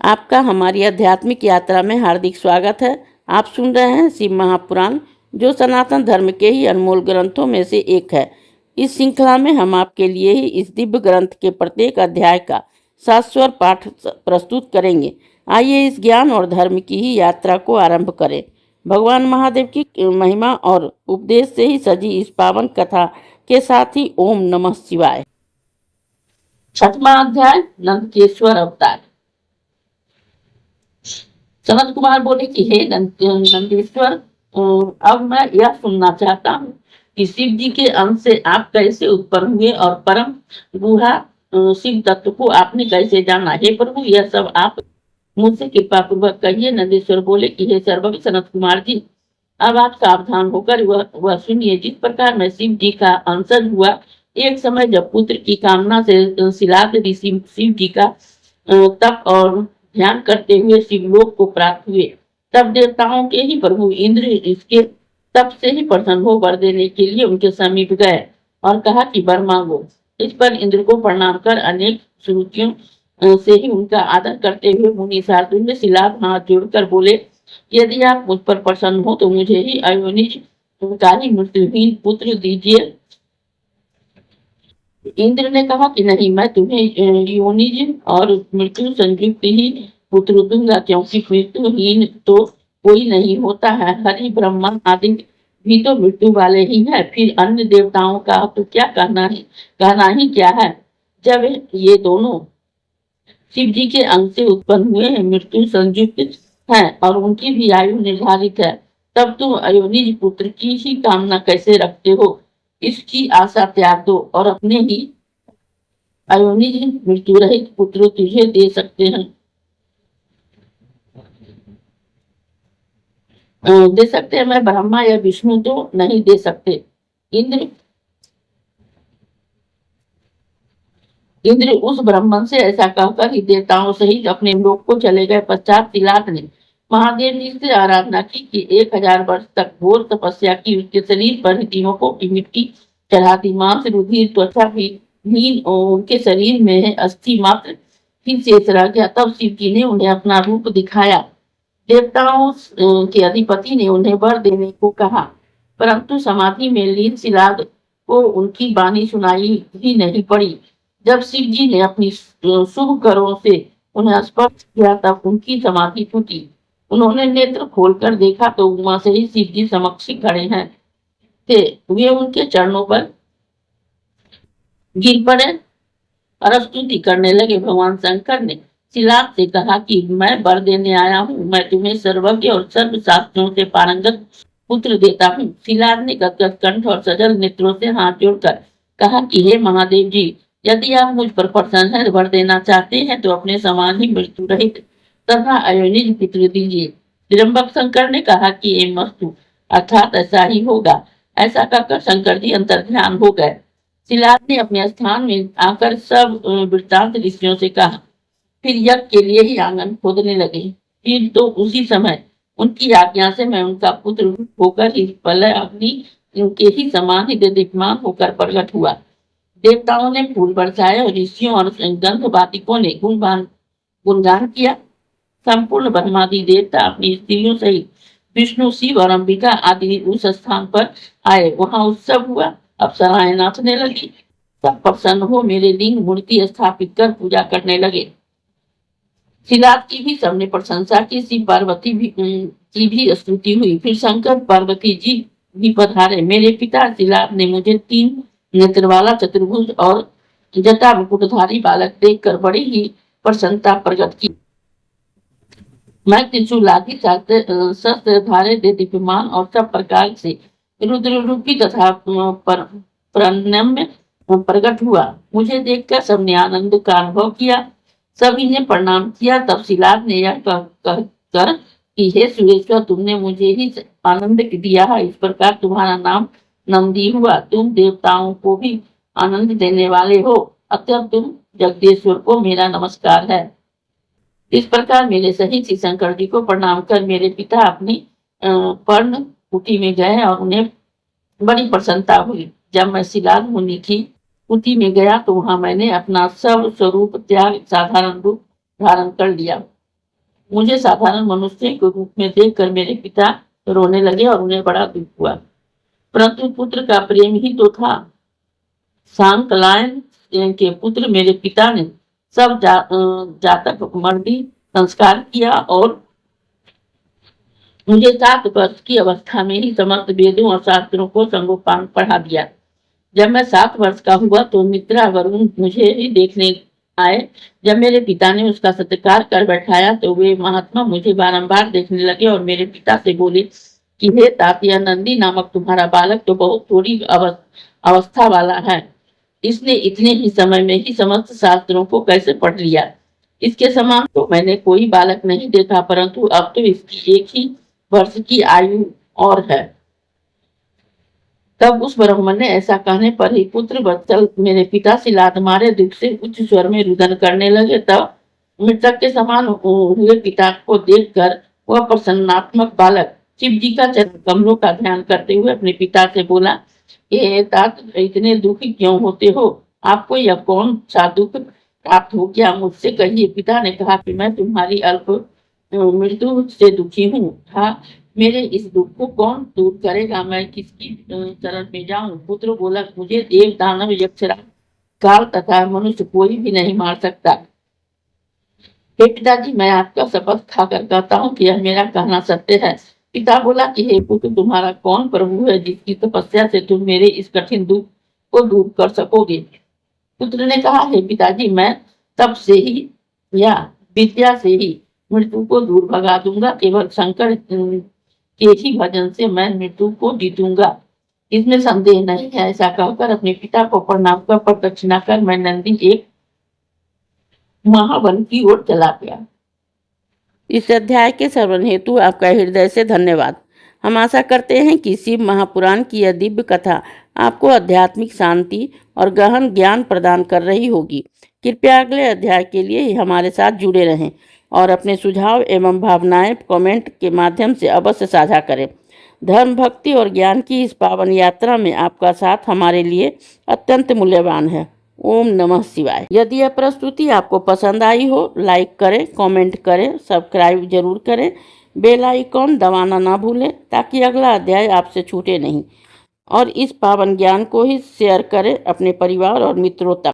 आपका हमारी आध्यात्मिक यात्रा में हार्दिक स्वागत है। आप सुन रहे हैं शिव महापुराण, जो सनातन धर्म के ही अनमोल ग्रंथों में से एक है। इस श्रृंखला में हम आपके लिए ही इस दिव्य ग्रंथ के प्रत्येक अध्याय का शाश्वत पाठ प्रस्तुत करेंगे। आइए इस ज्ञान और धर्म की ही यात्रा को आरंभ करें। भगवान महादेव की महिमा और उपदेश से ही सजी इस पावन कथा के साथ ही ओम नमः शिवाय। छठवां अध्याय, नंदकेश्वर अवतार। सनत कुमार बोले कि हे नंदीश्वर, अब मैं यह सुनना चाहता हूँ कि शिव जी के अंश से आप कैसे उत्पन्न हुए और परम गुहा शिव तत्व को आपने कैसे जाना। हे प्रभु, यह सब आप मुझसे कृपा पूर्वक कहिए। नंदीश्वर बोले कि हे सर्वज्ञ सनत कुमार जी, अब आप सावधान होकर वह सुनिए। जिस प्रकार मैं शिव जी का अंशज हुआ, एक समय जब पुत्र की कामना से शिलाद ऋषि शिव जी का तप और ध्यान करते हुए शिवलोक को प्राप्त हुए, तब देवताओं के ही प्रभु इंद्र इसके तप से ही प्रसन्न हो वर देने के लिए उनके समीप गए और कहा कि वर मांगो। इस पर इंद्र को प्रणाम कर अनेक श्रुतियों से ही उनका आदर करते हुए मुनि शार्दुल शिलाद हाथ जोड़कर बोले, यदि आप मुझ पर प्रसन्न हो तो मुझे ही अयोनिज का ही मृत्युहीन पुत्र दीजिए। इंद्र ने कहा कि नहीं, मैं तुम्हें योनिज और मृत्यु संयुक्त ही पुत्र दूंगा, क्योंकि मृत्युहीन तो कोई नहीं होता है। हरि ब्रह्मा आदि भी तो मृत्यु वाले ही है, फिर अन्य देवताओं का तो क्या कहना ही क्या है। जब ये दोनों शिव जी के अंश से उत्पन्न हुए हैं, मृत्यु संयुक्त है और उनकी भी आयु निर्धारित है, तब तुम अयोनिज पुत्र की ही कामना कैसे रखते हो। इसकी आशा त्याग दो और अपने ही अयोनिज मृत्यु रहित पुत्र तुझे दे सकते हैं मैं ब्रह्मा या विष्णु तो नहीं दे सकते। इंद्र उस ब्राह्मण से ऐसा कहकर ही देवताओं सहित अपने लोक को चले गए। पश्चात शिलाद ने महादेव जी से आराधना की कि 1000 वर्ष तक घोर तपस्या की उसके शरीर पर दीमकों की मिट्टी चढ़ा दी। मांस रुधिर त्वचा भी हीन उनके शरीर में अस्थि मात्र ही शेष रह गया। तब शिव जी ने उन्हें अपना रूप दिखाया। देवताओं के अधिपति ने उन्हें वर देने को कहा, परंतु समाधि में लीन शिलाद को उनकी वाणी सुनाई ही नहीं पड़ी। जब शिव जी ने अपनी शुभ करों से उन्हें स्पर्श किया, तब उनकी समाधि टूटी। उन्होंने नेत्र खोलकर देखा तो उमा से ही शिव जी समक्ष खड़े हैं थे। वे उनके चरणों पर गिर पड़े और स्तुति करने लगे। भगवान शंकर ने शिलाद से कहा कि मैं वर देने आया हूँ, मैं तुम्हें सर्वज्ञ और सर्व शास्त्रों से पारंगत पुत्र देता हूँ। शिलाद ने गदगद कंठ और सजल नेत्रों से हाथ जोड़कर कहा कि हे महादेव जी, यदि आप मुझ पर प्रसन्न है, वर देना चाहते हैं तो अपने समान ही मृत्यु रहित तथा अयोनिज पुत्र दीजिए। त्र्यंबक शंकर ने कहा कि ये मस्तु, अर्थात ऐसा ही होगा। ऐसा कहकर शंकर जी अंतर्ध्यान हो गए। शिलाद ने अपने स्थान में आकर सब वृत्तांत ऋषियों से कहा। फिर यज्ञ के लिए ही आंगन खोदने लगे। फिर तो उसी समय उनकी आज्ञा से मैं उनका पुत्र होकर ही प्रलय अग्नि उनके ही समान ही दीप्यमान होकर प्रकट हुआ। देवताओं ने फूल बरसाए और ऋषियों और गंध वातिकों ने गुणगान किया। संपूर्ण ब्रह्मादि देवता अपनी स्त्रियों सहित विष्णु, शिव और अंबिका आदि उस स्थान पर आए। वहां उत्सव हुआ। अप्सराएं नाचने लगी। सब प्रसन्न हो मेरे लिंग मूर्ति स्थापित कर पूजा करने लगे। शिलाद की भी सबने प्रशंसा की। शिव पार्वती की भी स्तुति हुई। फिर शंकर पार्वती जी भी पधारे। मेरे पिता शिलाद ने मुझे 3 नेत्र वाला चतुर्भुज और जटा मुकुटधारी बालक देखकर बड़ी ही प्रसन्नता प्रकट की। मैं त्रिशूलादि शस्त्रधारे दीप्यमान और सब प्रकार से रुद्र रूपी तथा प्रणम्य प्रकट हुआ। मुझे देखकर सबने आनंद का अनुभव किया। सभी ने प्रणाम किया। तब शिलाद ने यह कहकर कि हे सुरेश्वर, तुमने मुझे ही आनंद दिया है, इस प्रकार तुम्हारा नाम नंदी हुआ। तुम देवताओं को भी आनंद देने वाले हो, अतः तुम जगदीश्वर को मेरा नमस्कार है। इस प्रकार मेरे सहित श्री शंकर जी को प्रणाम कर मेरे पिता अपनी पर्ण कुटी में गए और उन्हें बड़ी प्रसन्नता हुई। जब मैं शिलाद मुनि की कुटी में गया तो वहां मैंने अपना सब स्वरूप त्याग साधारण रूप धारण कर लिया। मुझे साधारण मनुष्य के रूप में देखकर मेरे पिता रोने लगे और उन्हें बड़ा दुख हुआ। परंतु पुत्र का प्रेम ही तो था। सांकलायन के पुत्र मेरे पिता ने सब जातक मर्दी संस्कार किया और मुझे 7 वर्ष की अवस्था में ही समस्त वेदों और शास्त्रों को संगोपांग पढ़ा दिया। जब मैं 7 वर्ष का हुआ तो मित्रा वरुण मुझे ही देखने आए। जब मेरे पिता ने उसका सत्कार कर बैठाया तो वे महात्मा मुझे बारंबार देखने लगे और मेरे पिता से बोले कि हे तात, यह नंदी नामक तुम्हारा बालक तो बहुत थोड़ी अवस्था वाला है। इसने इतने ही समय में ही समस्त शास्त्रों को कैसे पढ़ लिया। इसके समान तो मैंने कोई बालक नहीं देखा, परंतु अब तो इसकी 1 ही वर्ष की आयु और है। तब उस ब्राह्मण ने ऐसा कहने पर ही पुत्र वत्सल मेरे पिता से लात मारे दुख से उच्च स्वर में रुदन करने लगे। तब मृतक के समान हुए पिता को देखकर वह प्रसन्नात्मक बालक शिव जी का चरण कमलों का ध्यान करते हुए अपने पिता से बोला, ये तात, इतने दुखी क्यों होते हो? आपको यह कौन सा दुख प्राप्त हो गया? मुझसे कहिए। पिता ने कहा कि मैं तुम्हारी अल्प मृत्यु से दुखी हूँ। मेरे इस दुख को कौन दूर करेगा? मैं किसकी शरण में जाऊं? पुत्र बोला, मुझे देव दानव यक्ष काल तथा मनुष्य कोई भी नहीं मार सकता। हे पिताजी, मैं आपका शपथ खाकर कहता हूँ कि यह मेरा कहना सत्य है। पिता बोला कि हे पुत्र, तुम्हारा कौन प्रभु है जिसकी तपस्या से तुम मेरे इस कठिन दुख को दूर कर सकोगे? पुत्र ने कहा, हे पिताजी, मैं तप से ही या विद्या से ही मृत्यु को दूर भगा दूंगा। केवल शंकर के ही भजन से मैं मृत्यु को जीतूंगा, इसमें संदेह नहीं है। ऐसा कहकर अपने पिता को प्रणाम कर प्रदक्षिणा कर मैं नंदी एक महावन की ओर चला गया। इस अध्याय के श्रवण हेतु आपका हृदय से धन्यवाद। हम आशा करते हैं कि शिव महापुराण की यह दिव्य कथा आपको आध्यात्मिक शांति और गहन ज्ञान प्रदान कर रही होगी। कृपया अगले अध्याय के लिए हमारे साथ जुड़े रहें और अपने सुझाव एवं भावनाएं कमेंट के माध्यम से अवश्य साझा करें। धर्म, भक्ति और ज्ञान की इस पावन यात्रा में आपका साथ हमारे लिए अत्यंत मूल्यवान है। ओम नमः शिवाय। यदि यह प्रस्तुति आपको पसंद आई हो, लाइक करें, कमेंट करें, सब्सक्राइब जरूर करें, बेल आइकॉन दबाना ना भूलें ताकि अगला अध्याय आपसे छूटे नहीं। और इस पावन ज्ञान को ही शेयर करें अपने परिवार और मित्रों तक।